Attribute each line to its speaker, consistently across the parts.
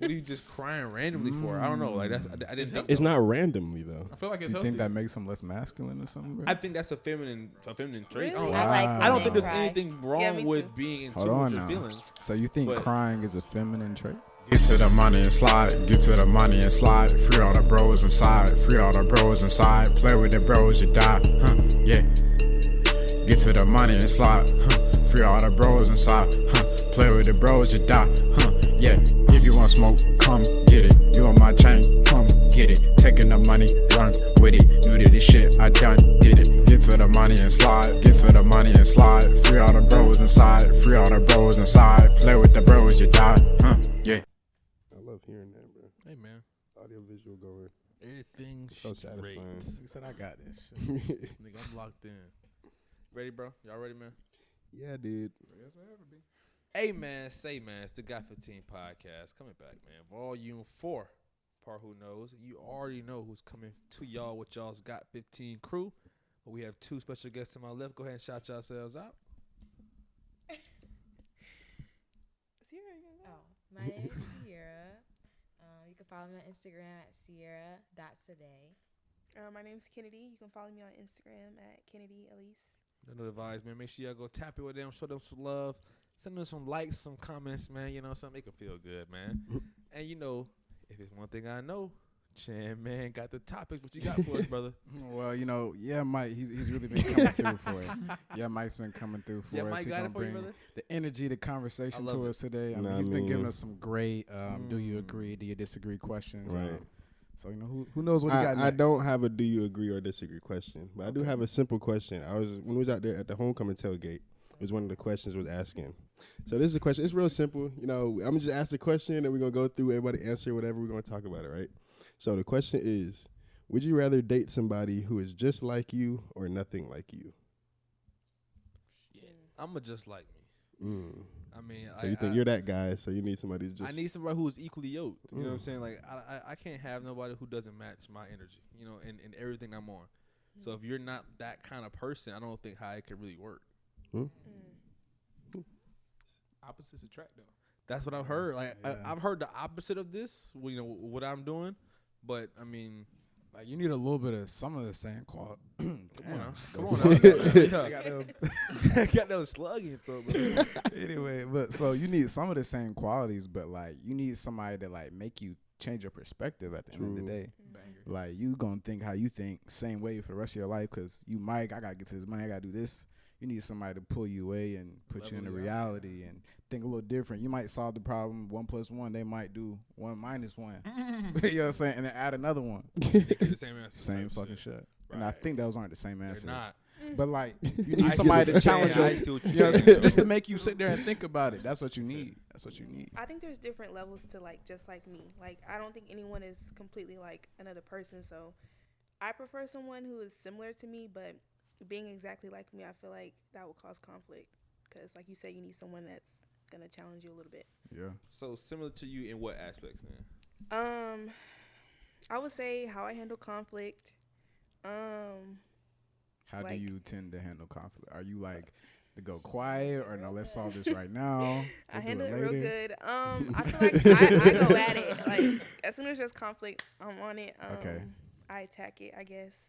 Speaker 1: What are you just crying randomly for? I don't know. Like that's I didn't think
Speaker 2: It's
Speaker 1: so.
Speaker 2: not randomly though.
Speaker 3: I feel like it's
Speaker 4: You
Speaker 3: healthy.
Speaker 4: think that makes him less masculine or something? Bro?
Speaker 1: I think that's a feminine trait.
Speaker 5: Really?
Speaker 4: Wow.
Speaker 5: I
Speaker 1: I don't
Speaker 5: like
Speaker 1: think
Speaker 5: when
Speaker 1: there's
Speaker 5: men cry.
Speaker 1: anything wrong
Speaker 5: Yeah, me
Speaker 1: with
Speaker 5: too.
Speaker 1: being in
Speaker 4: Hold
Speaker 1: tune with
Speaker 4: on
Speaker 1: your
Speaker 4: now.
Speaker 1: feelings.
Speaker 4: So you think
Speaker 1: But-
Speaker 4: crying is a feminine trait?
Speaker 6: Get to the money and slide, get to the money and slide. Free all the bros inside, free all the bros inside. Play with the bros, you die, yeah. Get to the money and slide, free all the bros inside, Play with the bros, you die, yeah. If you want smoke, come get it. You on my chain, come get it. Taking the money, run with it. New to this shit, I done did it. Get to the money and slide, get to the money and slide. Free all the bros inside, free all the bros inside. Play with the bros, you die, yeah.
Speaker 2: I love hearing that, bro.
Speaker 1: Hey man,
Speaker 2: Audio visual going.
Speaker 1: everything's
Speaker 2: So satisfying.
Speaker 4: He said, I got this.
Speaker 1: Nigga, I'm locked in. Ready, bro? Y'all ready, man?
Speaker 2: Yeah, dude.
Speaker 1: Hey man, it's the Got 15 podcast coming back, man. Volume 4. Part who knows. You already know who's coming to y'all with y'all's Got 15 crew. But we have two special guests to my left. Go ahead and shout yourselves out.
Speaker 5: Oh, my name is Sierra. You can follow me on Instagram at sierra.today.
Speaker 7: My name's Kennedy. You can follow me on Instagram at Kennedy Elise.
Speaker 1: Another advice, man. Make sure y'all go tap it with them. Show them some love. Send them some likes, some comments, man. You know, something make them feel good, man. And you know, if it's one thing I know, Chan, man, got the topics. What you got for us, brother?
Speaker 4: Well, you know, Mike, he's really been coming through for us. Yeah, Mike's been coming through for us.
Speaker 1: Mike
Speaker 4: He
Speaker 1: got
Speaker 4: gonna
Speaker 1: it for you,
Speaker 4: bring
Speaker 1: brother?
Speaker 4: the energy, the conversation
Speaker 1: I love
Speaker 4: to
Speaker 1: it.
Speaker 4: us today. I
Speaker 2: Nah,
Speaker 4: mean, he's been giving
Speaker 2: man.
Speaker 4: us some great do you agree, do you disagree questions.
Speaker 2: Right.
Speaker 4: So, you know, who knows what he got
Speaker 2: I
Speaker 4: next?
Speaker 2: don't have a do you agree or disagree question, but I do have a simple question. When we was out there at the homecoming tailgate, was one of the questions was asking. So this is a question. It's real simple. You know, I'm gonna just ask the question and we're gonna go through everybody answer whatever we're gonna talk about it, right? So the question is, would you rather date somebody who is just like you or nothing like you?
Speaker 1: I'm just like me. I mean,
Speaker 2: So you think you're that guy, so you need somebody to just
Speaker 1: I need somebody who is equally yoked. You know what I'm saying? Like I can't have nobody who doesn't match my energy. You know, in everything I'm on. So if you're not that kind of person, I don't think how it could really work.
Speaker 3: Opposites attract, though.
Speaker 1: That's what I've heard. Like
Speaker 4: Yeah.
Speaker 1: I've heard the opposite of this. You know what I'm doing, but I mean,
Speaker 4: Like, you need a little bit of some of the same quality.
Speaker 1: come on now, come on now. I got no slug in your throat, bro.
Speaker 4: Anyway, but so you need some of the same qualities, but like you need somebody to like make you change your perspective at the end of the
Speaker 2: True.
Speaker 4: day.
Speaker 3: Banger.
Speaker 4: Like you gonna think how you think same way for the rest of your life because you Mike, I gotta get to this money, I gotta do this. You need somebody to pull you away and put you in the
Speaker 3: Level you out,
Speaker 4: reality and think a little different. You might solve the problem 1 + 1. They might do 1 - 1. You know what I'm saying? And then add another one.
Speaker 1: The same answer.
Speaker 4: Same
Speaker 1: type
Speaker 4: fucking shit. And I
Speaker 1: Right.
Speaker 4: think those aren't the same
Speaker 1: They're
Speaker 4: answers.
Speaker 1: not.
Speaker 4: But like you
Speaker 1: I
Speaker 4: need
Speaker 1: see
Speaker 4: somebody
Speaker 1: what
Speaker 4: to
Speaker 1: you're saying.
Speaker 4: challenge you.
Speaker 1: I see what
Speaker 4: You
Speaker 1: you're
Speaker 4: know what I'm
Speaker 1: saying.
Speaker 4: saying? Just to make you sit there and think about it. That's what you need. That's what you need.
Speaker 7: I think there's different levels to like just like me. Like I don't think anyone is completely like another person. So I prefer someone who is similar to me, but being exactly like me, I feel like that will cause conflict. Because like you said, you need someone that's gonna challenge you a little bit.
Speaker 4: Yeah.
Speaker 1: So similar to you in what aspects then?
Speaker 7: I would say how I handle conflict.
Speaker 4: How do
Speaker 7: Like-
Speaker 4: you tend to handle conflict? Are you like to go quiet or no? Let's solve this right now.
Speaker 7: I
Speaker 4: We'll do
Speaker 7: handle it
Speaker 4: later?
Speaker 7: real good. I feel like I go at it. Like as soon as there's conflict, I'm on it.
Speaker 4: Okay.
Speaker 7: I attack it, I guess.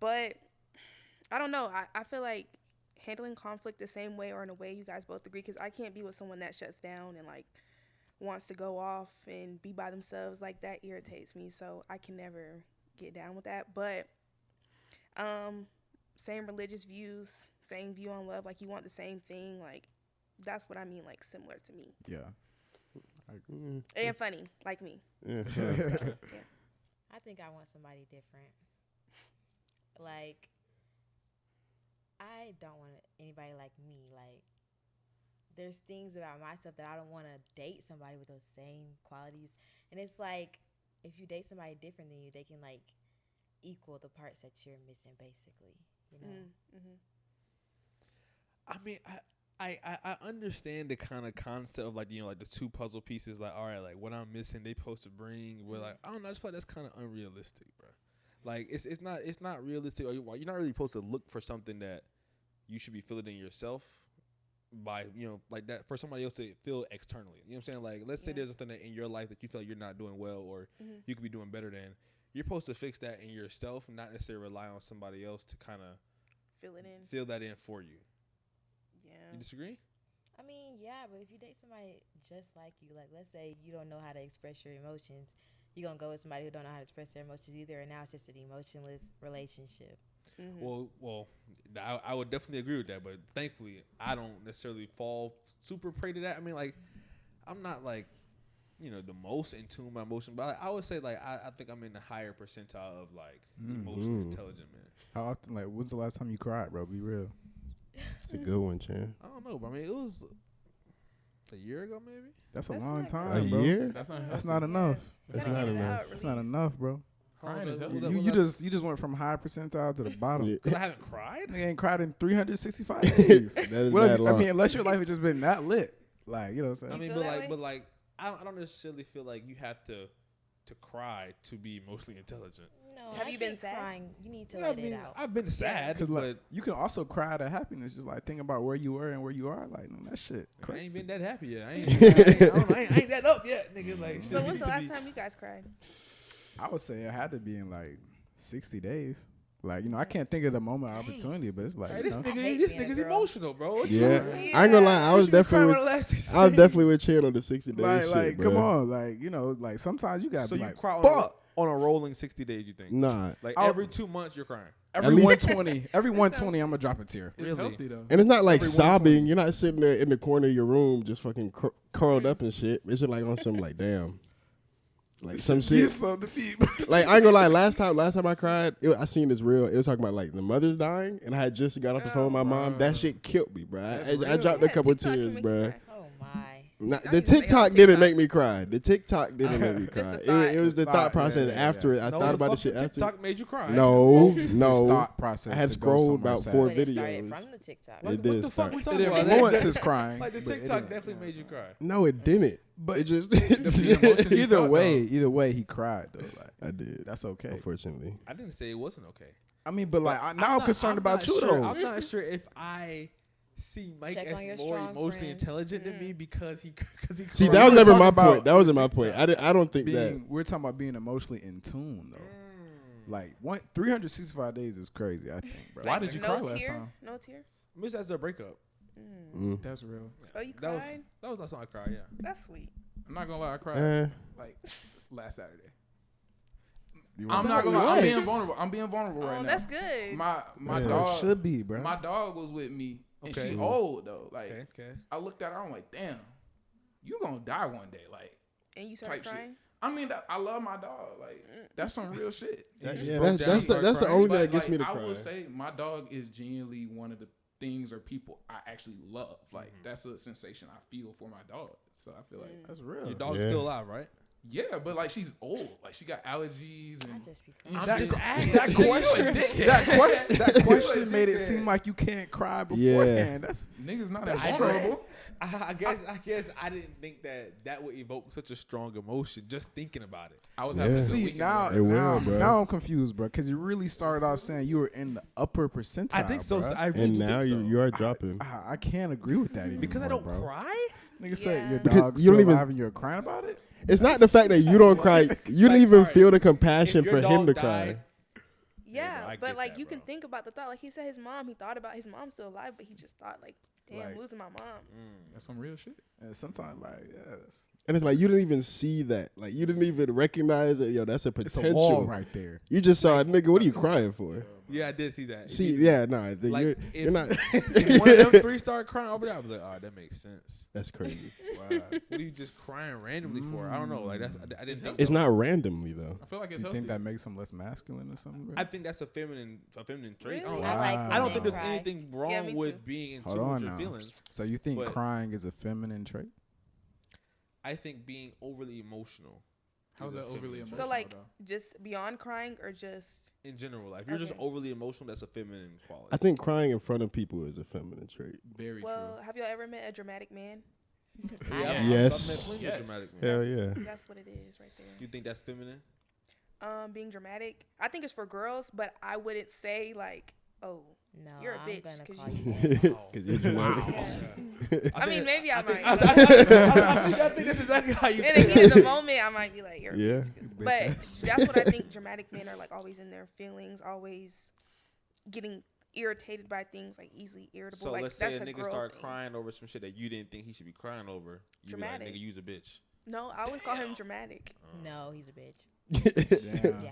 Speaker 7: But I don't know. I feel like handling conflict the same way or in a way you guys both agree, because I can't be with someone that shuts down and like wants to go off and be by themselves. Like that irritates me. So I can never get down with that. But same religious views, same view on love. Like you want the same thing. Like that's what I mean. Like similar to me
Speaker 4: Yeah.
Speaker 7: and funny like me.
Speaker 2: Yeah.
Speaker 5: I think I want somebody different. Like, I don't want anybody like me. Like, there's things about myself that I don't want to date somebody with those same qualities. And it's like, if you date somebody different than you, they can, like, equal the parts that you're missing, basically. You know?
Speaker 1: I mean, I understand the kind of concept of like, you know, like the two puzzle pieces. Like, all right, like what I'm missing, they supposed to bring. We're like, I don't know. I just feel like that's kind of unrealistic, bro. Like it's not realistic. Or you're not really supposed to look for something that you should be feeling in yourself. by, like that for somebody else to feel externally. You know what I'm saying? Like, let's say
Speaker 7: Yeah.
Speaker 1: there's something in your life that you feel like you're not doing well or you could be doing better than. You're supposed to fix that in yourself, not necessarily rely on somebody else to kind of
Speaker 7: Fill it in.
Speaker 1: fill that in for you.
Speaker 7: Yeah.
Speaker 1: You disagree?
Speaker 5: I mean, yeah, but if you date somebody just like you, like let's say you don't know how to express your emotions, you're gonna go with somebody who don't know how to express their emotions either, and now it's just an emotionless relationship.
Speaker 1: Well, I would definitely agree with that, but thankfully, I don't necessarily fall super prey to that. I mean, like, I'm not like, the most in tune with my emotion, but I would say like I think I'm in the higher percentile of like emotionally intelligent man.
Speaker 4: How often? Like, when's the last time you cried, bro? Be real.
Speaker 2: It's a good one, Chan.
Speaker 1: I don't know, but I mean, it was a year ago, maybe.
Speaker 4: That's a
Speaker 5: That's
Speaker 4: long
Speaker 5: not
Speaker 4: time,
Speaker 2: A
Speaker 4: bro.
Speaker 2: year?
Speaker 3: That's not
Speaker 4: That's
Speaker 3: healthy.
Speaker 4: not enough.
Speaker 2: That's
Speaker 7: Gotta
Speaker 2: not
Speaker 7: get it
Speaker 2: enough.
Speaker 7: out,
Speaker 4: That's not
Speaker 7: release.
Speaker 4: enough, bro.
Speaker 3: Crying is
Speaker 1: What
Speaker 3: healthy.
Speaker 1: was
Speaker 4: You just went from high percentile to the bottom.
Speaker 2: Yeah.
Speaker 1: because I haven't cried.
Speaker 4: Nigga ain't cried in 365 days.
Speaker 2: That is
Speaker 4: What if-
Speaker 2: mad long.
Speaker 4: I mean, unless your life has just been that lit, like you know what I'm saying.
Speaker 1: I mean,
Speaker 7: feel that way?
Speaker 1: but like, I don't necessarily feel like you have to cry to be emotionally intelligent.
Speaker 5: No,
Speaker 7: Have
Speaker 5: I
Speaker 7: you been
Speaker 5: think
Speaker 7: sad?
Speaker 5: crying, you need to
Speaker 1: Yeah, I
Speaker 5: let
Speaker 1: mean,
Speaker 5: it out.
Speaker 1: I've been sad,
Speaker 4: Because
Speaker 1: but
Speaker 4: like you can also cry to happiness, just like think about where you were and where you are. Like that shit
Speaker 1: I
Speaker 4: crazy.
Speaker 1: ain't been that happy yet. I ain't that up yet, nigga. Like,
Speaker 7: So
Speaker 1: shit
Speaker 7: when's
Speaker 1: need
Speaker 7: the
Speaker 1: to
Speaker 7: last
Speaker 1: be-
Speaker 7: time you guys cried?
Speaker 4: I would say it had to be in like 60 days. Like I can't think of the moment of opportunity, but it's like
Speaker 1: Hey,
Speaker 4: you know.
Speaker 5: hate
Speaker 1: this
Speaker 5: being a
Speaker 1: nigga's
Speaker 5: girl.
Speaker 1: emotional, bro. What you
Speaker 2: Yeah.
Speaker 1: doing?
Speaker 2: I ain't gonna lie. I was
Speaker 1: What you been
Speaker 2: definitely
Speaker 1: crying
Speaker 2: with,
Speaker 1: about the last 60
Speaker 2: I was
Speaker 1: days?
Speaker 2: definitely with Chan on the 60 days
Speaker 4: like,
Speaker 2: shit, bro.
Speaker 4: come on, like like sometimes you gotta
Speaker 1: So
Speaker 4: be
Speaker 1: you
Speaker 4: like,
Speaker 1: cry
Speaker 4: fuck.
Speaker 1: on a rolling 60 days, you think?
Speaker 2: Nah.
Speaker 1: Like
Speaker 4: I'll-
Speaker 1: every 2 months you're crying.
Speaker 4: Every
Speaker 2: least-
Speaker 4: 120, every 120, I'm gonna drop a tear.
Speaker 3: It's
Speaker 1: Really?
Speaker 3: healthy though.
Speaker 2: And it's not like
Speaker 4: Every
Speaker 2: sobbing. You're not sitting there in the corner of your room just fucking curled up and shit. It's just like on some like damn. Like some shit. Like I ain't gonna lie. Last time I cried, I seen this reel. It was talking about like the mother's dying, and I had just got off the phone with my mom. That shit killed me, bro. I dropped a couple
Speaker 7: TikTok can
Speaker 2: tears,
Speaker 7: make you
Speaker 2: bro.
Speaker 7: cry.
Speaker 5: Oh my.
Speaker 2: Not,
Speaker 7: I
Speaker 2: the
Speaker 7: need to stay on
Speaker 2: TikTok didn't
Speaker 7: TikTok.
Speaker 2: make me cry. The TikTok didn't make me
Speaker 7: Just
Speaker 2: cry.
Speaker 7: the
Speaker 2: It,
Speaker 7: thought.
Speaker 2: it was the
Speaker 4: The
Speaker 2: thought
Speaker 4: thought,
Speaker 2: process
Speaker 4: yeah,
Speaker 2: after it. I
Speaker 1: No,
Speaker 2: thought about the
Speaker 1: fuck
Speaker 2: shit
Speaker 1: your
Speaker 2: after.
Speaker 1: TikTok made you cry.
Speaker 2: No,
Speaker 4: It's
Speaker 2: no.
Speaker 4: thought process
Speaker 2: I had
Speaker 4: to go
Speaker 2: scrolled
Speaker 4: somewhere
Speaker 2: about
Speaker 4: sad.
Speaker 2: 4
Speaker 5: But it started
Speaker 2: videos.
Speaker 5: from the TikTok.
Speaker 2: It
Speaker 1: What
Speaker 2: did
Speaker 1: the fuck
Speaker 2: start.
Speaker 1: we
Speaker 4: It
Speaker 1: talking about?
Speaker 4: influences crying.
Speaker 1: Like the
Speaker 4: but it
Speaker 1: TikTok
Speaker 4: didn't.
Speaker 1: definitely made you cry.
Speaker 2: No, it didn't. But it just.
Speaker 4: Either way, he cried though. Like
Speaker 2: I did.
Speaker 4: that's okay.
Speaker 2: Unfortunately.
Speaker 1: I didn't say it wasn't okay.
Speaker 4: I mean, but like now I'm
Speaker 1: not-
Speaker 4: concerned about
Speaker 1: not
Speaker 4: you
Speaker 1: sure,
Speaker 4: though.
Speaker 1: I'm not sure if I see Mike
Speaker 5: Check on your
Speaker 1: as more
Speaker 5: strong
Speaker 1: emotionally
Speaker 5: friends.
Speaker 1: intelligent than me because he
Speaker 2: See,
Speaker 1: cried.
Speaker 2: that was
Speaker 4: we're
Speaker 2: never
Speaker 4: talking
Speaker 2: my
Speaker 4: about
Speaker 2: point. That wasn't my point. I don't think that.
Speaker 4: We're talking about being emotionally in tune though.
Speaker 1: Mm.
Speaker 4: Like 365 days is crazy. I think, bro.
Speaker 3: Why did you
Speaker 7: no
Speaker 3: cry last
Speaker 7: tear?
Speaker 3: time?
Speaker 7: No tear?
Speaker 1: Miss that's their breakup.
Speaker 2: Mm.
Speaker 3: That's real.
Speaker 7: Oh, you
Speaker 1: That was
Speaker 7: cried?
Speaker 1: that was last time I cried. Yeah.
Speaker 7: That's sweet.
Speaker 3: I'm not gonna lie, I cried like last Saturday.
Speaker 4: You
Speaker 3: I'm
Speaker 4: want-
Speaker 3: not gonna lie. I'm
Speaker 2: What?
Speaker 3: being vulnerable. I'm being vulnerable right
Speaker 7: Oh,
Speaker 3: now.
Speaker 7: that's good.
Speaker 3: My
Speaker 4: That's how it
Speaker 3: dog
Speaker 4: should be, bro.
Speaker 3: My dog was with me, and
Speaker 1: Okay.
Speaker 3: she old though. Like
Speaker 1: Okay.
Speaker 3: I looked at her, I'm like, damn, you gonna die one day. Like
Speaker 7: And you started
Speaker 3: type shit.
Speaker 7: crying?
Speaker 3: I mean, I love my dog. Like that's some real shit.
Speaker 2: Yeah,
Speaker 1: broke
Speaker 2: that's
Speaker 1: down,
Speaker 2: that's the
Speaker 1: started
Speaker 2: only
Speaker 1: crying.
Speaker 2: thing that gets
Speaker 3: But,
Speaker 2: me to
Speaker 3: like,
Speaker 2: cry.
Speaker 3: I will say my dog is genuinely one of the things or people I actually love. Like that's a sensation I feel for my dog. So I feel like
Speaker 4: That's real.
Speaker 1: Your dog's
Speaker 2: Yeah.
Speaker 1: still alive, right?
Speaker 3: yeah, but like she's old. Like she got allergies
Speaker 5: I
Speaker 3: and
Speaker 5: just be
Speaker 3: and
Speaker 5: crying.
Speaker 1: I'm
Speaker 3: shit.
Speaker 1: just asking.
Speaker 4: That
Speaker 3: You a
Speaker 4: question,
Speaker 3: dickhead.
Speaker 4: that question made it
Speaker 3: dickhead.
Speaker 4: seem like you can't cry
Speaker 2: Yeah.
Speaker 4: beforehand. That's
Speaker 3: niggas not
Speaker 1: That's
Speaker 3: that
Speaker 1: true.
Speaker 3: vulnerable.
Speaker 1: I guess I didn't think that would evoke such a strong emotion just thinking about it.
Speaker 3: I was
Speaker 2: Yeah.
Speaker 3: having a good
Speaker 4: see
Speaker 3: weekend
Speaker 4: now.
Speaker 3: with
Speaker 2: It
Speaker 3: her.
Speaker 2: will,
Speaker 4: Now,
Speaker 2: bro.
Speaker 4: now I'm confused, bro, because you really started off saying you were in the upper percentile.
Speaker 1: I think so.
Speaker 4: bruh.
Speaker 1: I really
Speaker 2: And
Speaker 1: do
Speaker 2: now
Speaker 1: think so.
Speaker 2: you are dropping.
Speaker 4: I can't agree with that anymore,
Speaker 1: because I don't
Speaker 4: bro.
Speaker 1: cry.
Speaker 4: Nigga said your
Speaker 7: Yeah.
Speaker 2: Because
Speaker 4: dog's
Speaker 2: you don't
Speaker 4: still
Speaker 2: even-
Speaker 4: alive and you're crying about it.
Speaker 2: It's not the fact that you don't cry. You don't
Speaker 1: Like,
Speaker 2: even
Speaker 1: alright,
Speaker 2: feel the compassion
Speaker 1: if your
Speaker 2: for him to
Speaker 1: dog
Speaker 2: cry.
Speaker 1: died-
Speaker 7: Yeah,
Speaker 1: bro, I
Speaker 7: but
Speaker 1: get
Speaker 7: like
Speaker 1: that,
Speaker 7: you can
Speaker 1: bro.
Speaker 7: think about the thought. Like he said, his mom. He thought about his mom's still alive, but he just thought like, damn,
Speaker 4: Like-
Speaker 7: losing my mom.
Speaker 3: That's some real shit.
Speaker 4: And sometimes, like, yes,
Speaker 2: And it's like you didn't even see that. Like you didn't even recognize that. Yo, that's a
Speaker 4: it's
Speaker 2: potential.
Speaker 4: a wall right there.
Speaker 2: You just saw, nigga. What are you crying for?
Speaker 1: Yeah, I did see that.
Speaker 2: See, yeah, no, I think
Speaker 1: Like,
Speaker 2: you're
Speaker 1: if-
Speaker 2: not.
Speaker 1: if one of them three started crying over there, I was like, oh, that makes sense.
Speaker 2: That's crazy.
Speaker 1: Wow. What are you just crying randomly for? I don't know. Like that's I didn't think.
Speaker 2: It's
Speaker 1: so.
Speaker 2: not randomly though.
Speaker 3: I feel like it's
Speaker 4: You
Speaker 3: healthy.
Speaker 4: think that makes him less masculine or something? Bro?
Speaker 1: I think that's a feminine trait.
Speaker 7: Really?
Speaker 1: I
Speaker 5: I like
Speaker 4: Wow.
Speaker 1: don't
Speaker 5: when
Speaker 1: think
Speaker 5: men
Speaker 1: there's
Speaker 5: cry.
Speaker 1: anything
Speaker 7: Yeah,
Speaker 1: wrong
Speaker 7: me
Speaker 1: with
Speaker 7: too.
Speaker 1: being in
Speaker 4: Hold
Speaker 1: tune with
Speaker 4: on
Speaker 1: your
Speaker 4: now.
Speaker 1: feelings.
Speaker 4: So you think
Speaker 1: But-
Speaker 4: crying is a feminine trait?
Speaker 1: I think being overly emotional.
Speaker 3: How's
Speaker 1: is a
Speaker 3: that overly
Speaker 1: feminine
Speaker 3: emotional?
Speaker 7: So like,
Speaker 3: though?
Speaker 7: just beyond crying, or just
Speaker 1: trait. In general, like if you're just
Speaker 7: Okay.
Speaker 1: overly emotional, that's a feminine quality.
Speaker 2: I think crying in front of people is a feminine trait.
Speaker 3: Very
Speaker 7: well,
Speaker 3: true.
Speaker 7: have y'all ever met a dramatic man?
Speaker 1: Yeah,
Speaker 2: Yes.
Speaker 1: I've met plenty of dramatic men.
Speaker 2: Hell yeah.
Speaker 7: That's what it is right there.
Speaker 1: You think that's feminine?
Speaker 7: Being dramatic, I think it's for girls, but I wouldn't say like, oh,
Speaker 5: No,
Speaker 7: You're a
Speaker 5: I'm
Speaker 7: bitch,
Speaker 5: gonna
Speaker 7: 'cause
Speaker 5: call
Speaker 7: you-
Speaker 5: you that.
Speaker 2: Because you're dramatic.
Speaker 7: I mean, maybe I might.
Speaker 1: I think that's exactly how you.
Speaker 7: In the heat of the moment, I might be like, "You're a
Speaker 2: Yeah.
Speaker 7: bitch." But that's what I think. Dramatic men are like always in their feelings, always getting irritated by things, like easily irritable.
Speaker 1: So
Speaker 7: like
Speaker 1: let's say
Speaker 7: that's
Speaker 1: a nigga
Speaker 7: girl
Speaker 1: start
Speaker 7: thing.
Speaker 1: crying over some shit that you didn't think he should be crying over. You be like,
Speaker 7: Dramatic.
Speaker 1: nigga, you's a bitch.
Speaker 7: No, I would call him dramatic.
Speaker 5: No, he's a bitch.
Speaker 4: Damn.
Speaker 5: Yeah.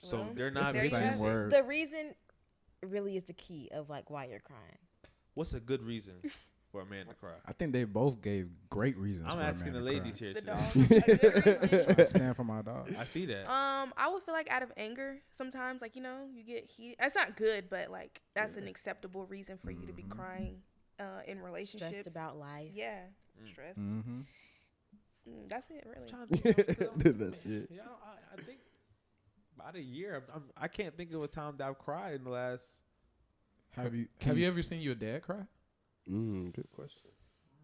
Speaker 1: So
Speaker 7: Well,
Speaker 1: they're not
Speaker 7: there
Speaker 4: the
Speaker 7: you
Speaker 1: bitches.
Speaker 7: have
Speaker 4: same
Speaker 7: it.
Speaker 4: word.
Speaker 5: The reason really is the key of like why you're crying.
Speaker 1: What's a good reason for a man to cry?
Speaker 4: I think they both gave great reasons.
Speaker 1: I'm
Speaker 4: for a
Speaker 1: asking the
Speaker 4: man to
Speaker 1: ladies
Speaker 4: cry.
Speaker 1: here
Speaker 7: The
Speaker 1: today.
Speaker 7: dog.
Speaker 4: I stand for my dog.
Speaker 1: I see that.
Speaker 7: I would feel like out of anger sometimes, like, you know, you get heated. That's not good, but like that's an acceptable reason for you to be crying in relationships.
Speaker 5: Stressed about life.
Speaker 7: Yeah, stress.
Speaker 4: Mm-hmm.
Speaker 7: That's it, really.
Speaker 1: Trying to think of-
Speaker 2: That's it.
Speaker 1: Yeah, I think about a year. I can't think of a time that I've cried in the last.
Speaker 3: Have you ever seen your dad cry
Speaker 2: Good question.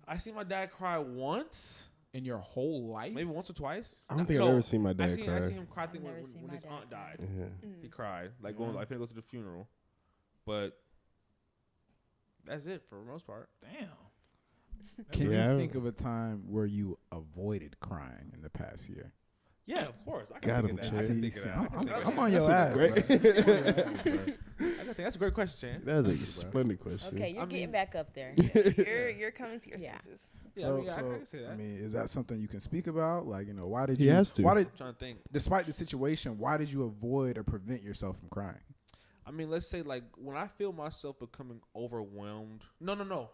Speaker 1: I seen my dad cry once,
Speaker 3: in your whole life?
Speaker 1: maybe once or twice.
Speaker 2: I don't think
Speaker 1: No,
Speaker 2: I've ever seen my dad
Speaker 1: I seen
Speaker 2: cry.
Speaker 1: him cry. I think
Speaker 5: I've
Speaker 1: when,
Speaker 5: never seen
Speaker 1: when
Speaker 5: my
Speaker 1: his
Speaker 5: dad
Speaker 1: aunt
Speaker 5: cry.
Speaker 1: died,
Speaker 2: Yeah.
Speaker 1: he cried. Like going, I couldn't go to the funeral, but that's it for the most part.
Speaker 3: Damn.
Speaker 4: Can
Speaker 2: Yeah.
Speaker 4: you think of a time where you avoided crying in the past year?
Speaker 1: Yeah, of course. I
Speaker 2: Got
Speaker 1: can
Speaker 2: him,
Speaker 1: think of that.
Speaker 2: Chad.
Speaker 1: I can think of
Speaker 4: See,
Speaker 1: that. I can
Speaker 4: I'm
Speaker 1: think of
Speaker 4: I'm
Speaker 1: that.
Speaker 4: on your
Speaker 2: That's
Speaker 4: ass.
Speaker 2: a
Speaker 4: bro.
Speaker 1: I think that's a great question, Chan.
Speaker 2: That's a
Speaker 1: Thank you, bro.
Speaker 2: splendid question.
Speaker 5: Okay, you're
Speaker 1: I
Speaker 5: getting
Speaker 1: mean-
Speaker 5: back up there.
Speaker 7: You're coming to your
Speaker 5: Yeah.
Speaker 7: senses.
Speaker 1: Yeah,
Speaker 4: So,
Speaker 1: I mean, I
Speaker 4: so
Speaker 1: can say that.
Speaker 4: I mean, is that something you can speak about? Like, you know, why did
Speaker 2: He
Speaker 4: you?
Speaker 2: has to.
Speaker 4: Why did,
Speaker 1: I'm trying to think.
Speaker 4: despite the situation, why did you avoid or prevent yourself from crying?
Speaker 1: I mean, let's say like when I feel myself becoming overwhelmed. No.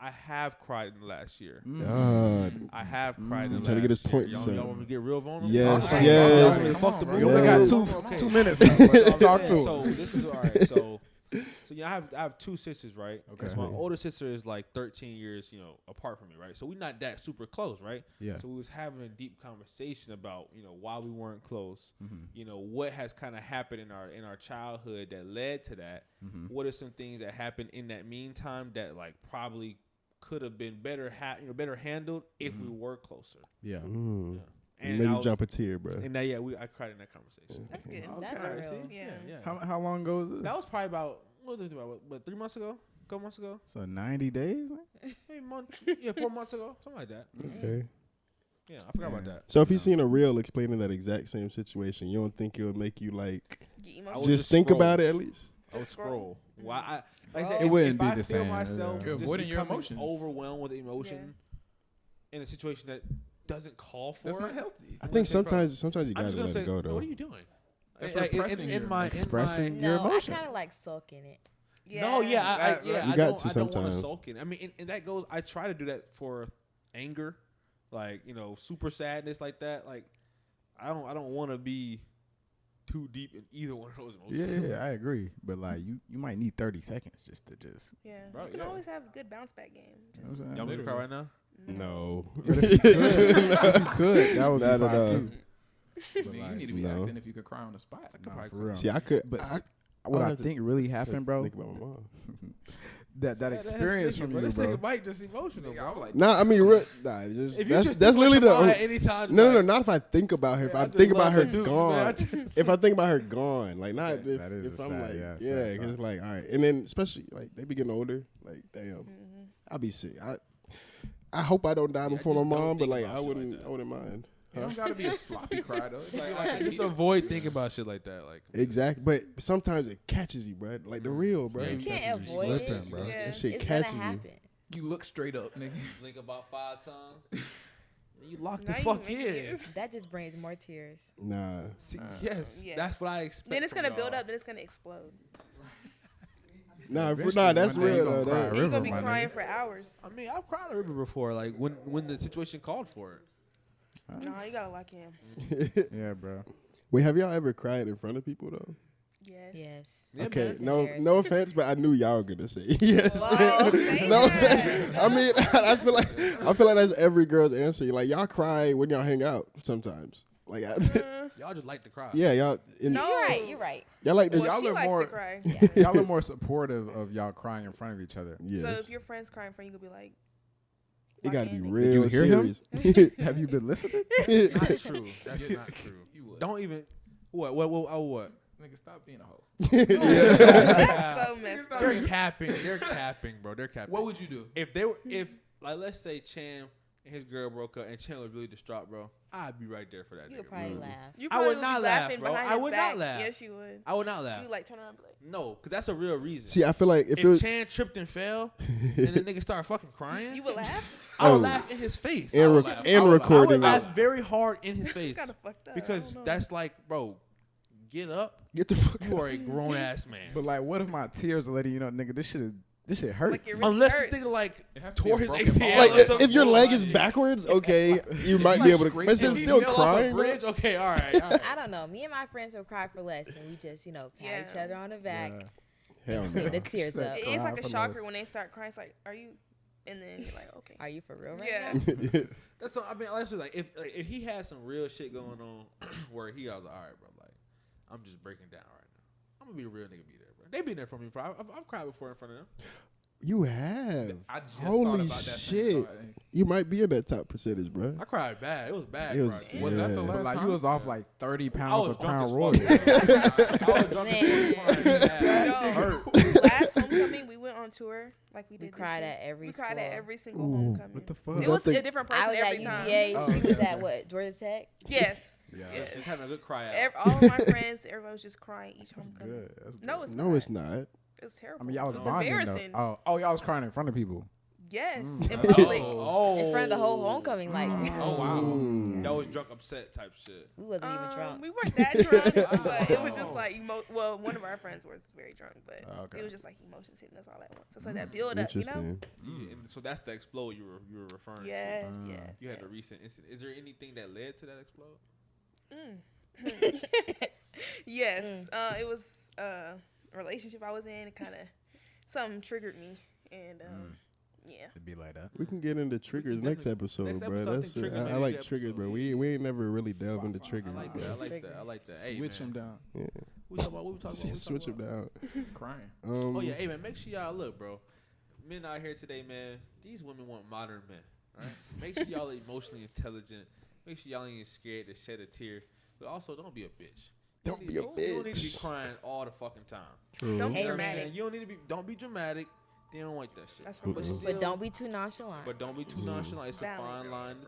Speaker 1: I have cried in the last year.
Speaker 2: God.
Speaker 1: I have cried in the last
Speaker 2: Trying to get his
Speaker 1: year.
Speaker 2: point,
Speaker 1: Y'all,
Speaker 2: son.
Speaker 1: y'all want me to get real vulnerable?
Speaker 2: Yes,
Speaker 1: Talk
Speaker 2: yes.
Speaker 1: about it.
Speaker 3: Come
Speaker 1: Fuck
Speaker 3: on,
Speaker 1: the
Speaker 3: bro.
Speaker 4: You
Speaker 1: mood.
Speaker 4: only
Speaker 2: Yes.
Speaker 4: got
Speaker 1: Okay.
Speaker 4: 2 minutes left. But talk to
Speaker 1: So
Speaker 4: him.
Speaker 1: this is all right. So yeah, I have two sisters, right?
Speaker 4: Okay.
Speaker 1: So my older sister is like 13 years, apart from me, right? So we're not that super close, right?
Speaker 4: Yeah.
Speaker 1: So we was having a deep conversation about, why we weren't close.
Speaker 4: Mm-hmm.
Speaker 1: What has kind of happened in our childhood that led to that?
Speaker 4: Mm-hmm.
Speaker 1: What are some things that happened in that meantime that like probably could have been better better handled if we were closer?
Speaker 4: Yeah.
Speaker 2: Mm.
Speaker 1: And
Speaker 2: Made
Speaker 1: I
Speaker 2: you
Speaker 1: was-
Speaker 2: drop a tear, bro.
Speaker 1: And I cried in that conversation.
Speaker 7: That's good.
Speaker 5: That's
Speaker 1: Alright,
Speaker 5: real.
Speaker 1: see?
Speaker 7: Yeah.
Speaker 1: Yeah.
Speaker 4: How long ago was this?
Speaker 1: That was probably about what 3 months ago, a couple months ago,
Speaker 4: So 90 days.
Speaker 1: maybe month, 4 months ago, something like that.
Speaker 2: Okay.
Speaker 1: Yeah, I forgot about
Speaker 4: Yeah.
Speaker 1: that.
Speaker 2: So if you seen a reel explaining that exact same situation, you don't think it would make you like
Speaker 7: Get
Speaker 1: I
Speaker 7: emotional.
Speaker 1: would
Speaker 2: just think
Speaker 1: scroll.
Speaker 2: about it at least?
Speaker 1: I would
Speaker 7: Just scroll.
Speaker 1: scroll. Well, like I said,
Speaker 4: It wouldn't
Speaker 1: if
Speaker 4: be
Speaker 1: I
Speaker 4: the
Speaker 1: feel
Speaker 4: same,
Speaker 1: myself
Speaker 4: yeah.
Speaker 3: You're
Speaker 1: just
Speaker 3: avoiding your
Speaker 1: becoming
Speaker 3: emotions.
Speaker 1: overwhelmed with emotion in a situation that doesn't call for
Speaker 3: That's
Speaker 1: it.
Speaker 3: not healthy.
Speaker 2: I think
Speaker 1: say, bro,
Speaker 2: sometimes you
Speaker 1: I'm
Speaker 2: gotta
Speaker 1: just gonna
Speaker 2: let
Speaker 1: say,
Speaker 2: it go
Speaker 1: "Bro,
Speaker 2: though.
Speaker 1: what are you doing?
Speaker 3: That's
Speaker 1: Like,
Speaker 3: repressing your
Speaker 4: expressing
Speaker 5: No,
Speaker 4: your
Speaker 5: I
Speaker 4: emotion.
Speaker 5: kind of like sulking it.
Speaker 7: Yeah.
Speaker 1: No, yeah,
Speaker 2: You
Speaker 1: I
Speaker 2: got
Speaker 1: don't
Speaker 2: to
Speaker 1: want to
Speaker 2: sometimes.
Speaker 1: sulk in. I mean, and that goes. I try to do that for anger, like super sadness like that. Like, I don't want to be too deep in either one of those emotions.
Speaker 4: Yeah, I agree. But like, you might need 30 seconds just to
Speaker 7: Yeah.
Speaker 1: Bro,
Speaker 7: You can
Speaker 1: yeah.
Speaker 7: always have a good bounce back game.
Speaker 4: You know what I'm saying?
Speaker 1: Y'all want me to cry right now?
Speaker 2: No.
Speaker 4: But if you could, that would be
Speaker 2: Not at
Speaker 4: fine
Speaker 2: all.
Speaker 4: too. But
Speaker 3: Nigga,
Speaker 4: like,
Speaker 3: you need to be
Speaker 2: no.
Speaker 3: acting if you could cry on the spot.
Speaker 4: nah, for real.
Speaker 2: See, I could.
Speaker 4: But
Speaker 2: I
Speaker 4: what
Speaker 2: I'd
Speaker 4: I
Speaker 2: have to
Speaker 4: think really happened, bro,
Speaker 2: think about my mom.
Speaker 4: that experience from you,
Speaker 1: This
Speaker 4: bro.
Speaker 1: nigga Mike just emotional,
Speaker 3: Nigga,
Speaker 1: bro.
Speaker 3: I'm like,
Speaker 2: Nah, I mean, just,
Speaker 1: If you
Speaker 2: that's
Speaker 1: just
Speaker 2: that's
Speaker 1: think
Speaker 2: literally
Speaker 1: about
Speaker 2: the.
Speaker 1: your mind anytime,
Speaker 2: No,
Speaker 1: like,
Speaker 2: no, not if I think about her. If
Speaker 1: Yeah,
Speaker 2: I
Speaker 1: I just
Speaker 2: think about
Speaker 1: love
Speaker 2: her
Speaker 1: the Dukes,
Speaker 2: gone.
Speaker 1: man. I just-
Speaker 2: If I think about her gone, like not
Speaker 4: That-
Speaker 2: if,
Speaker 4: that is
Speaker 2: if
Speaker 4: a
Speaker 2: I'm
Speaker 4: sad-
Speaker 2: like,
Speaker 4: yeah,
Speaker 2: yeah,
Speaker 4: sad
Speaker 2: because
Speaker 4: thought.
Speaker 2: like, all right, and then especially like they be getting older, like damn, I'll be sick. I hope I don't die before my
Speaker 1: just don't
Speaker 2: mom, but
Speaker 1: think
Speaker 2: like
Speaker 1: about
Speaker 2: I
Speaker 1: shit like
Speaker 2: wouldn't,
Speaker 1: that.
Speaker 2: I wouldn't mind.
Speaker 3: you don't gotta be a sloppy cry though. It could be
Speaker 1: Like,
Speaker 3: like
Speaker 1: I
Speaker 3: a
Speaker 1: just
Speaker 3: tear.
Speaker 1: avoid thinking about shit like that. Like,
Speaker 2: Exactly, but sometimes it catches you, bro. Like the real, bro.
Speaker 1: Yeah,
Speaker 5: You can't
Speaker 1: catches you
Speaker 5: avoid
Speaker 4: slipping,
Speaker 5: it.
Speaker 4: bro.
Speaker 7: Yeah.
Speaker 2: That shit
Speaker 5: It's gonna
Speaker 2: catches you.
Speaker 5: happen.
Speaker 3: You look straight up, nigga.
Speaker 1: blink about 5 times. You lock
Speaker 7: Now
Speaker 1: the
Speaker 7: you
Speaker 1: fuck
Speaker 7: making
Speaker 1: in.
Speaker 7: it.
Speaker 5: That just brings more tears.
Speaker 2: Nah,
Speaker 1: See, yes,
Speaker 7: Yeah.
Speaker 1: that's what I expect.
Speaker 7: Then it's
Speaker 1: from
Speaker 7: gonna build
Speaker 1: y'all.
Speaker 7: up. Then it's gonna explode.
Speaker 2: nah,
Speaker 4: Eventually,
Speaker 2: that's
Speaker 4: one day you
Speaker 2: real
Speaker 4: gonna
Speaker 2: though.
Speaker 4: cry
Speaker 2: That,
Speaker 4: a
Speaker 7: You're
Speaker 4: river,
Speaker 7: gonna be
Speaker 4: my
Speaker 7: crying
Speaker 4: nigga.
Speaker 7: for hours.
Speaker 1: I mean, I've cried a river before, like when the situation called for it.
Speaker 7: No, you gotta lock in.
Speaker 4: Yeah, bro.
Speaker 2: Wait, have y'all ever cried in front of people though?
Speaker 7: Yes.
Speaker 5: Yes.
Speaker 1: Yeah,
Speaker 2: Okay,
Speaker 5: That's
Speaker 2: no,
Speaker 5: embarrassing.
Speaker 2: no offense, but I knew y'all were gonna say yes.
Speaker 7: Wow, say
Speaker 2: No
Speaker 7: that.
Speaker 2: offense. I mean, I feel like that's every girl's answer. Like y'all cry when y'all hang out sometimes. Like,
Speaker 1: Y'all just like to cry.
Speaker 2: yeah, y'all.
Speaker 7: No.
Speaker 5: You're right. You're right.
Speaker 2: Y'all like to.
Speaker 7: Well,
Speaker 4: Y'all
Speaker 7: she
Speaker 4: are
Speaker 7: likes
Speaker 4: more-
Speaker 7: to cry.
Speaker 4: Y'all are more supportive of y'all crying in front of each other.
Speaker 2: Yes.
Speaker 7: So if your friend's crying in front, you could be like,
Speaker 2: it gotta be
Speaker 7: lock in.
Speaker 2: real
Speaker 4: Did you hear him?
Speaker 2: serious.
Speaker 4: Have you been listening?
Speaker 1: Not true. That's not true.
Speaker 3: You would.
Speaker 1: Don't even. What? Oh, what?
Speaker 3: Nigga, stop being a hoe.
Speaker 7: That's so messed up.
Speaker 1: They're capping. They're capping, bro. They're capping.
Speaker 3: What would you do?
Speaker 1: If they were, if like, let's say Chan and his girl broke up, and Chan was really distraught, bro, I'd be right there for that.
Speaker 5: You
Speaker 1: nigga,
Speaker 5: would probably
Speaker 1: bro.
Speaker 5: laugh.
Speaker 7: You
Speaker 1: I
Speaker 7: probably
Speaker 1: would not
Speaker 7: be
Speaker 1: laugh,
Speaker 7: laughing
Speaker 1: bro.
Speaker 7: behind
Speaker 1: I
Speaker 7: his
Speaker 1: would not
Speaker 7: back.
Speaker 1: laugh.
Speaker 7: Yes, you would.
Speaker 1: I would not laugh.
Speaker 7: You like turn around and be like,
Speaker 1: No, because that's a real reason.
Speaker 2: See, I feel like if
Speaker 1: if
Speaker 2: it was
Speaker 1: Chan tripped and fell, and the nigga started fucking crying,
Speaker 7: you would laugh?
Speaker 1: I would
Speaker 2: Oh.
Speaker 1: laugh in his face.
Speaker 2: and,
Speaker 3: I would
Speaker 2: rec-
Speaker 3: laugh. I
Speaker 2: and
Speaker 3: would laugh.
Speaker 1: I would
Speaker 2: recording
Speaker 1: laugh
Speaker 2: it,
Speaker 1: very hard in his face
Speaker 7: Kind of fucked up.
Speaker 1: because
Speaker 7: I don't know.
Speaker 1: that's like, bro, get up.
Speaker 2: get the fuck
Speaker 1: You
Speaker 2: out.
Speaker 1: are a grown ass man.
Speaker 4: But like, what if my tears are letting you know, nigga, this shit hurts.
Speaker 7: Like, it really
Speaker 1: Unless
Speaker 7: hurts.
Speaker 1: this nigga like
Speaker 3: It has to be
Speaker 1: tore
Speaker 3: a
Speaker 1: his
Speaker 3: broken
Speaker 1: ACL.
Speaker 3: bone.
Speaker 2: Like
Speaker 1: or
Speaker 3: Like,
Speaker 1: something.
Speaker 2: if your leg is
Speaker 3: body.
Speaker 2: backwards, okay, you might
Speaker 3: might
Speaker 2: be able to.
Speaker 3: scrape
Speaker 2: But
Speaker 3: your
Speaker 2: it's
Speaker 3: knee
Speaker 2: still
Speaker 1: Fell off a
Speaker 2: crying, bro.
Speaker 1: bridge? Okay, all right, all right.
Speaker 5: I don't know. Me and my friends would cry for less, and we just, pat
Speaker 7: Yeah.
Speaker 5: each other on the back,
Speaker 2: Hell
Speaker 5: get
Speaker 2: no.
Speaker 5: the tears up.
Speaker 7: It's like a
Speaker 4: for
Speaker 7: shocker
Speaker 4: less.
Speaker 7: when they start crying. It's like, are you? And then you're like, okay.
Speaker 5: Are you for real right
Speaker 7: Yeah.
Speaker 5: now?
Speaker 1: That's all, I mean, honestly, like if he had some real shit going on, where he was like, all right, bro, like I'm just breaking down right now. I'm gonna be a real nigga, be there, bro. They been there for me. I've cried before in front of them.
Speaker 2: You have.
Speaker 3: I just
Speaker 2: Holy
Speaker 3: thought about that
Speaker 2: shit.
Speaker 3: same thought.
Speaker 2: You might be in that top percentage, bro.
Speaker 1: I cried bad. It was bad.
Speaker 2: It was-
Speaker 1: crying.
Speaker 3: Was that the
Speaker 2: Yeah.
Speaker 3: last
Speaker 4: But like,
Speaker 3: time?
Speaker 4: you was off like 30
Speaker 1: I
Speaker 4: pounds
Speaker 1: was
Speaker 4: of
Speaker 1: drunk
Speaker 4: Crown
Speaker 1: as
Speaker 4: Royal.
Speaker 1: fuck. I was drunk as fuck. crying bad.
Speaker 7: No.
Speaker 1: Hurt.
Speaker 7: Last homecoming, we went on tour. Like we did.
Speaker 5: We
Speaker 7: this
Speaker 5: cried
Speaker 7: year.
Speaker 5: at every
Speaker 7: We cried at
Speaker 5: school.
Speaker 7: every single
Speaker 2: Ooh,
Speaker 7: homecoming.
Speaker 4: What the fuck?
Speaker 7: It was
Speaker 2: Nothing-
Speaker 7: a different person
Speaker 5: I was at
Speaker 7: every time.
Speaker 5: UGA.
Speaker 4: Oh,
Speaker 5: She was
Speaker 4: okay.
Speaker 5: at what? Georgia Tech.
Speaker 7: Yes.
Speaker 4: Yeah,
Speaker 7: Yes.
Speaker 1: Just having a good cry out.
Speaker 7: All of my friends, everybody was just crying each
Speaker 4: that's
Speaker 7: homecoming.
Speaker 4: good. That's good.
Speaker 7: No, it's
Speaker 2: No,
Speaker 7: not.
Speaker 2: it's not.
Speaker 7: It was terrible.
Speaker 4: I mean, y'all was
Speaker 7: it's
Speaker 4: bonding
Speaker 7: embarrassing.
Speaker 4: though. Oh, y'all was crying in front of people.
Speaker 7: Yes,
Speaker 4: Mm.
Speaker 7: in public.
Speaker 1: Oh,
Speaker 5: In front of the whole homecoming, like
Speaker 1: Oh wow,
Speaker 2: Mm.
Speaker 1: that was drunk, upset type shit.
Speaker 5: we wasn't even drunk.
Speaker 7: We weren't that drunk, but it was just like well, one of our friends was very drunk, but
Speaker 4: Oh, okay.
Speaker 7: it was just like emotions hitting us all at once. So it's like that build up, you know.
Speaker 2: Interesting.
Speaker 1: Yeah, and so that's the explode you were referring
Speaker 7: Yes,
Speaker 1: to.
Speaker 7: yes.
Speaker 1: You had
Speaker 7: yes.
Speaker 1: a recent incident. Is there anything that led to that explode?
Speaker 7: Yes,
Speaker 5: Mm.
Speaker 7: it was a relationship I was in. It kind of something triggered me, and yeah.
Speaker 4: It'd be like that.
Speaker 2: We can get into triggers next episode,
Speaker 1: next
Speaker 2: bro.
Speaker 1: episode, I
Speaker 2: That's
Speaker 1: think triggers
Speaker 2: I
Speaker 1: may be
Speaker 2: like
Speaker 1: the
Speaker 2: triggers, bro.
Speaker 1: episode.
Speaker 2: We ain't never really delve into triggers.
Speaker 1: I like
Speaker 2: bro.
Speaker 1: that. I like that. I like that. Hey,
Speaker 4: Switch
Speaker 1: man.
Speaker 4: them down.
Speaker 2: Yeah.
Speaker 1: We talking about what we talking about?
Speaker 2: Just switch them down.
Speaker 3: Crying.
Speaker 1: Oh yeah, hey man, make sure y'all look, bro. Men out here today, man. These women want modern men, right? Make sure y'all are emotionally intelligent. Make sure y'all ain't scared to shed a tear, but also don't be a bitch.
Speaker 2: Don't be a
Speaker 1: You don't need to be
Speaker 2: bitch.
Speaker 1: crying all the fucking time.
Speaker 2: True.
Speaker 7: Don't
Speaker 1: You
Speaker 7: be
Speaker 1: know what I'm
Speaker 7: dramatic.
Speaker 1: saying? You don't need to be. Don't be dramatic. They don't like that shit.
Speaker 7: That's from
Speaker 1: But
Speaker 7: Bush.
Speaker 1: still-
Speaker 5: But don't be too nonchalant.
Speaker 1: But don't be too nonchalant. It's a
Speaker 7: Balance.
Speaker 1: fine line to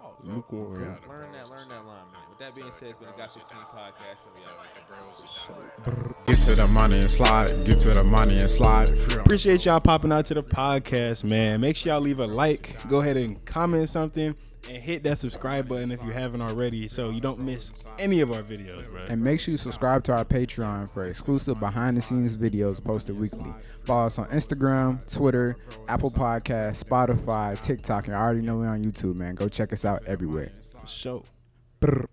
Speaker 1: walk.
Speaker 2: Lukewarm.
Speaker 1: Learn that line, man. With that being said, it's been a Got 15 podcast. And we out.
Speaker 6: Get to the money and slide. Get to the money and slide. Free on
Speaker 2: Appreciate y'all popping out to the podcast, man. Make sure y'all leave a like. Go ahead and comment something. And hit that subscribe button if you haven't already so you don't miss any of our videos, bro.
Speaker 4: And make sure you subscribe to our Patreon for exclusive behind the scenes videos posted weekly. Follow us on Instagram, Twitter, Apple Podcasts, Spotify, TikTok, and I already know we're on YouTube, man. Go check us out everywhere.
Speaker 2: Show.
Speaker 4: Brr.